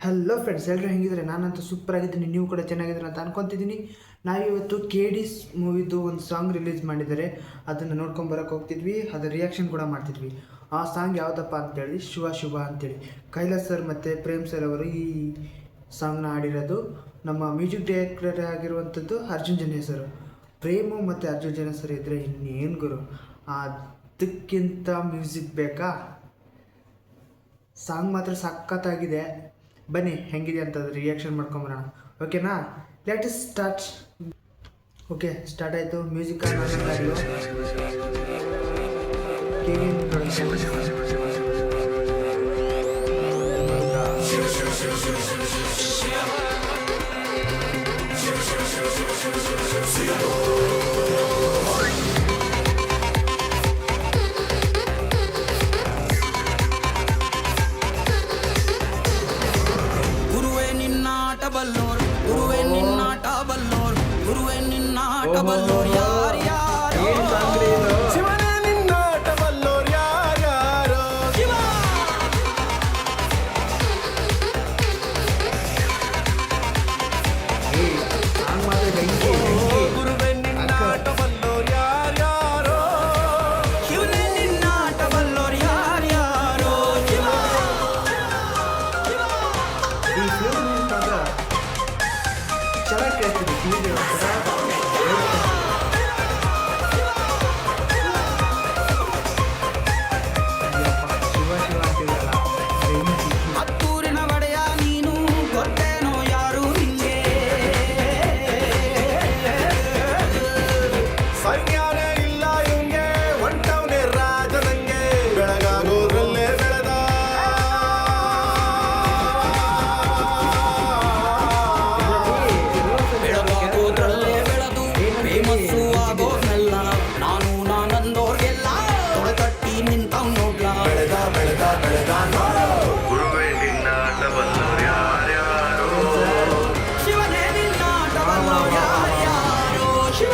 Hello friends, ಎಲ್ಲರೂ ಹೆಂಗಿದ್ರೆ ನಾನಂತೂ super ಆಗಿದ್ದೀನಿ. ನೀವು ಕೂಡ ಚೆನ್ನಾಗಿದ್ದೀರ ಅಂತ ಅನ್ಕೊತಿದ್ದೀನಿ. ನಾವಿವತ್ತು KD's ಮೂವಿದು ಒಂದು ಸಾಂಗ್ ರಿಲೀಸ್ ಮಾಡಿದ್ದಾರೆ. ಅದನ್ನು ನೋಡ್ಕೊಂಬರಕ್ಕೆ ಹೋಗ್ತಿದ್ವಿ, ಅದರ ರಿಯಾಕ್ಷನ್ ಕೂಡ ಮಾಡ್ತಿದ್ವಿ. ಆ ಸಾಂಗ್ ಯಾವುದಪ್ಪ ಅಂತೇಳಿ ಶುಭ ಶುಭ ಅಂತೇಳಿ ಕೈಲಾಸ್ ಸರ್ ಮತ್ತು ಪ್ರೇಮ್ ಸರ್ ಅವರು ಈ ಸಾಂಗ್ನ ಹಾಡಿರೋದು. ನಮ್ಮ ಮ್ಯೂಸಿಕ್ ಡೈರೆಕ್ಟರ್ ಆಗಿರುವಂಥದ್ದು ಅರ್ಜುನ್ ಜನ್ಯ ಸರ್. ಪ್ರೇಮು ಮತ್ತು ಅರ್ಜುನ್ ಜನ್ಯ ಸರ್ ಇದ್ದರೆ ಇನ್ನೇನು ಗುರು, ಅದಕ್ಕಿಂತ ಮ್ಯೂಸಿಕ್ ಬೇಕಾ? ಸಾಂಗ್ ಮಾತ್ರ ಸಖತ್ತಾಗಿದೆ. ಬನ್ನಿ ಹೆಂಗಿದೆ ಅಂತ ರಿಯಾಕ್ಷನ್ ಮಾಡ್ಕೊಂಬರೋಣ, ಓಕೆನಾ? Let us start. Okay, start ಆಯಿತು. ಮ್ಯೂಸಿಕ್ ಬಲ್ಲೋರ್ ಗುರುವೆ ನಿನ್ನಾಟ ಬಲ್ಲೋರ್ ಗುರುವೆ ನಿನ್ನಾಟ ಬಲ್ಲೋರ್ ಯಾರ್ಯಾರೋ ಶಿವನೇ ನಿನ್ನಾಟ ಬಲ್ಲೋರ್ ಯಾರ್ಯಾರೋ ಶಿವ ಸಾಂಗ್ ಮಾತ್ರ ಬೆಂಕಿ ಗುರುವೆ ನಿನ್ನಾಟ ಬಲ್ಲೋರ್ ಯಾರ್ಯಾರೋ ಶಿವನೇ ನಿನ್ನಾಟ ಬಲ್ಲೋರ್ ಯಾರ್ಯಾರೋ ಶಿವ ಈ ಫಿಲ್ಮ್ ಮಾತ್ರ ಚೆನ್ನಾಗಿ ಕೇಳ್ತಿದೆ. ಕಿವಿಗೆ ಒಂಥರ ಶಿವ ಶಿವ ಅಂತಿದೆಯಲ್ಲ, ಬೆಂಕಿ. ಹತ್ತೂರಿನ ಒಡೆಯ ನೀನು ಗೊತ್ತೇನೋ ಯಾರು ನಿಂಗೆ ಸೈನ್ಯಾನೇ ಇಲ್ಲ ಇವಂಗೆ ಹೊಂಟವನೇ ರಾಜನಂಗೆ ಬೆಳಗಾಗೋದ್ರಲ್ಲೇ ಬೆಳೆದ ಬೆಳಗಾಗೋದ್ರಲ್ಲೇ ಬೆಳೆದು ಫೇಮಸ್ಸು ಆಗೋದ್ನೆಲ್ಲ ನಾನಂದೋರ್ಗೆಲ್ಲ ತೊಡೆತಟ್ಟಿ ನಿಂತವ್ ನೋಡ್ಲ ಬೆಳೆದ ಬೆಳೆದ ಬೆಳೆದ ನೋಡು ಗುರುವೇ ನಿನ್ನಾಟ ಬಲ್ಲೋರ್ ಯಾರ್ಯಾರೋ ಶಿವನೇ ನಿನ್ನಾಟ ಬಲ್ಲೋರ್ ಯಾರ್ಯಾರೋ ಶಿವ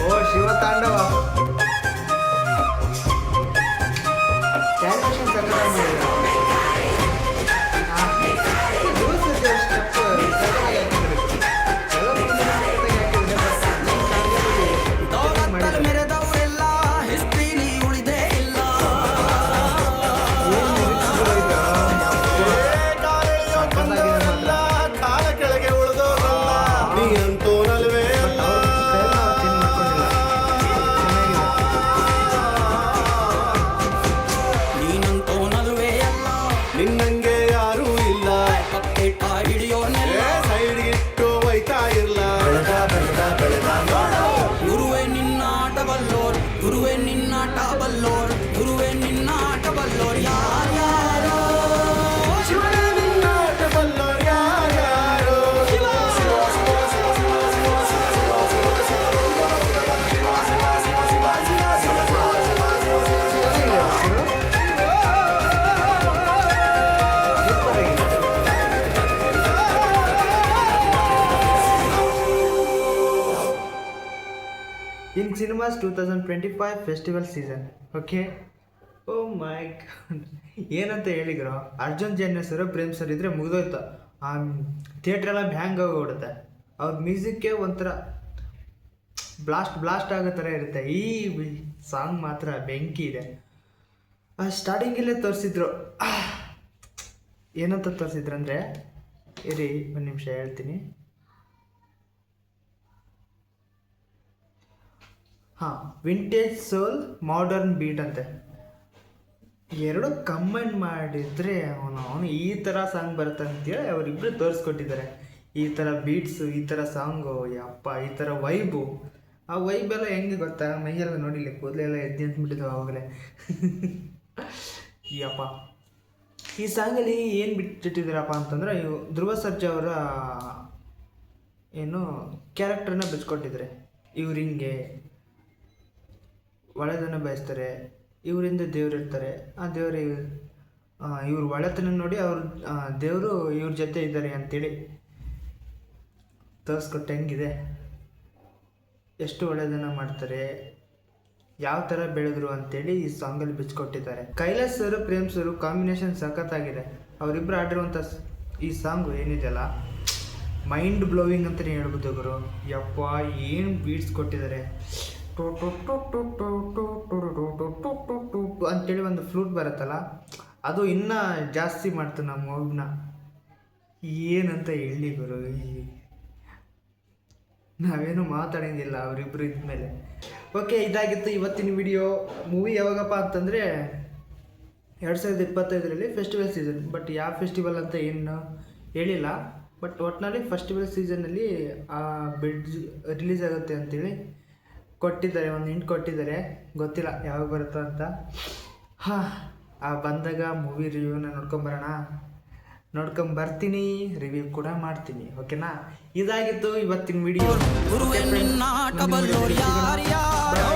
ಓ ಶಿವ ತಾಂಡವ ಕ್ಯಾಲ್ಕುಲೇಷನ್ ಸಕ್ಕತ್ತಾಗಿ ದೌಲತ್ತಲ್ಲಿ ಮೆರೆದವರೆಲ್ಲ ಹಿಸ್ಟ್ರಿಲಿ ಉಳಿದೇ ಇಲ್ಲ ಬಂದವರೆಲ್ಲ ಕಾಲ ಕೆಳಗೆ ಉಳಿದೋರಲ್ಲ ನೀನಂತೂ ನಲ್ವೇ ಅಲ್ಲ ನೀನಂತೂ ನಲ್ವೇ ಅಲ್ಲ ನಿನ್ನಂಗೆ ಯಾರೂ ಇಲ್ಲ ಪಕ್ಕೇಟ ಹಿಡಿಯೋನೆಲ್ಲ ಸೈಡ್ ಇಟ್ಟು ಹೋಯ್ತಾ ಇರ್ಲ ಬೆಳೆದ ಬೆಳೆದ ಬೆಳೆದ ನೋಡು ಗುರುವೆ ನಿನ್ನಾಟ ಬಲ್ಲೋರ್ ಗುರುವೆ ನಿನ್ನಾಟ ಬಲ್ಲೋರ್ ಗುರುವೆ ನಿನ್ನಾಟ ಬಲ್ಲೋರ್ ಯಾರ್ಯಾರೋ ಶಿವನೇ ನಿನ್ನಾಟ ಬಲ್ಲೋರ್ ಯಾರ್ಯಾರೋ ಇನ್ ಸಿನಿಮಾಸ್ 2025 ಫೆಸ್ಟಿವಲ್ ಸೀಸನ್. ಓಕೆ, ಓ ಮೈ ಗಾಡ್, ಏನಂತ ಹೇಳಿದ್ರು. ಅರ್ಜುನ್ ಜನ್ಯ ಸರ್ ಪ್ರೇಮ್ ಸರ್ ಇದ್ರೆ ಮುಗಿದೋಯ್ತು. ಆ ಥಿಯೇಟ್ರೆಲ್ಲ ಬ್ಯಾಂಗ್ ಆಗೋಗ್ಬಿಡುತ್ತೆ. ಅವ್ರ ಮ್ಯೂಸಿಕ್ಗೆ ಒಂಥರ ಬ್ಲಾಸ್ಟ್ ಆಗೋ ಥರ ಇರುತ್ತೆ. ಈ ಸಾಂಗ್ ಮಾತ್ರ ಬೆಂಕಿ ಇದೆ. ಸ್ಟಾರ್ಟಿಂಗಲ್ಲೇ ತೋರಿಸಿದ್ರು. ಏನಂತ ತೋರಿಸಿದ್ರು ಅಂದರೆ, ಇರಿ ಒಂದು ನಿಮಿಷ ಹೇಳ್ತೀನಿ. ಹಾಂ, ವಿಂಟೇಜ್ ಸೋಲ್ ಮಾಡರ್ನ್ ಬೀಟ್ ಅಂತೆ. ಎರಡು ಕಂಬೈನ್ ಮಾಡಿದರೆ ಅವನು ಈ ಥರ ಸಾಂಗ್ ಬರುತ್ತೆ ಅಂತೇಳಿ ಅವರಿಬ್ಬರು ತೋರಿಸ್ಕೊಟ್ಟಿದ್ದಾರೆ. ಈ ಥರ ಬೀಟ್ಸು, ಈ ಥರ ಸಾಂಗು, ಯಪ್ಪ, ಈ ಥರ ವೈಬು. ಆ ವೈಬೆಲ್ಲ ಹೆಂಗೆ ಗೊತ್ತಾ, ಮೈಯೆಲ್ಲ ನೋಡಿಲ್ಲ, ಕೂದಲೆಲ್ಲ ಎದ್ದು ನಿಂತ್ಬಿಟ್ಟಿದ್ದಾವೆ ಆವಾಗಲೇ. ಯಪ್ಪ, ಈ ಸಾಂಗಲ್ಲಿ ಏನು ಬಿಟ್ಟಿಟ್ಟಿದ್ದೀರಪ್ಪ ಅಂತಂದರೆ, ಧ್ರುವ ಸರ್ಜಾ ಅವರ ಏನು ಕ್ಯಾರೆಕ್ಟರ್ನ ಬಿಚ್ಕೊಟ್ಟಿದ್ದಾರೆ. ಇವ್ರು ಹಿಂಗೆ ಒಳ್ಳೆಯದನ್ನು ಬಯಸ್ತಾರೆ, ಇವರಿಂದ ದೇವ್ರು ಇರ್ತಾರೆ, ಆ ದೇವರು ಇವ್ರ ಒಳ್ಳೆತನ ನೋಡಿ ಅವ್ರ ದೇವರು ಇವ್ರ ಜೊತೆ ಇದ್ದಾರೆ ಅಂತೇಳಿ ತೋರಿಸ್ಕೊಟ್ಟು ಹೆಂಗಿದೆ, ಎಷ್ಟು ಒಳ್ಳೆಯದನ್ನು ಮಾಡ್ತಾರೆ, ಯಾವ ಥರ ಬೆಳೆದ್ರು ಅಂತೇಳಿ ಈ ಸಾಂಗಲ್ಲಿ ಬಿಚ್ಚಿಕೊಟ್ಟಿದ್ದಾರೆ. Kailash sir Prem sir combination ಸಖತ್ತಾಗಿದೆ. ಅವರಿಬ್ಬರು ಆಡಿರುವಂಥ ಈ ಸಾಂಗು ಏನಿದೆಯಲ್ಲ ಮೈಂಡ್ ಬ್ಲೋವಿಂಗ್ ಅಂತಲೇ ಹೇಳ್ಬೋದು ಗುರು. ಯಪ್ಪ ಏನು ಬೀಟ್ಸ್ ಕೊಟ್ಟಿದ್ದಾರೆ. ಅಂತೇಳಿ ಒಂದು ಫ್ಲೂಟ್ ಬರುತ್ತಲ್ಲ, ಅದು ಇನ್ನೂ ಜಾಸ್ತಿ ಮಾಡ್ತು ನಮ್ಮ ಮೂವಿನ. ಏನಂತ ಹೇಳಿ ಗುರು, ನಾವೇನು ಮಾತಾಡೋಂಗಿಲ್ಲ ಅವರಿಬ್ಬರು ಇದ್ಮೇಲೆ. ಓಕೆ, ಇದಾಗಿತ್ತು ಇವತ್ತಿನ ವಿಡಿಯೋ. ಮೂವಿ ಯಾವಾಗಪ್ಪ ಅಂತಂದರೆ 2025 ಫೆಸ್ಟಿವಲ್ ಸೀಸನ್. ಬಟ್ ಯಾವ ಫೆಸ್ಟಿವಲ್ ಅಂತ ಏನು ಹೇಳಿಲ್ಲ. ಬಟ್ ಒಟ್ಟಿನಲ್ಲಿ ಫೆಸ್ಟಿವಲ್ ಸೀಸನ್ನಲ್ಲಿ ಆ ಬೆಡ್ ರಿಲೀಸ್ ಆಗುತ್ತೆ ಅಂತೇಳಿ ಕೊಟ್ಟಿದ್ದಾರೆ, ಒಂದು ಹಿಂಟ್ ಕೊಟ್ಟಿದ್ದಾರೆ. ಗೊತ್ತಿಲ್ಲ ಯಾವಾಗ ಬರುತ್ತೋ ಅಂತ. ಬಂದಾಗ ಮೂವಿ ರಿವ್ಯೂನ ನೋಡ್ಕೊಂಬರ್ತೀನಿ, ರಿವ್ಯೂ ಕೂಡ ಮಾಡ್ತೀನಿ. ಓಕೆನಾ? ಇದಾಗಿತ್ತು ಇವತ್ತಿನ ವಿಡಿಯೋ. ಗುರುವೆ ನಿನ್ನಾಟ ಬಲ್ಲೋರು ಯಾರ್ಯಾರೋ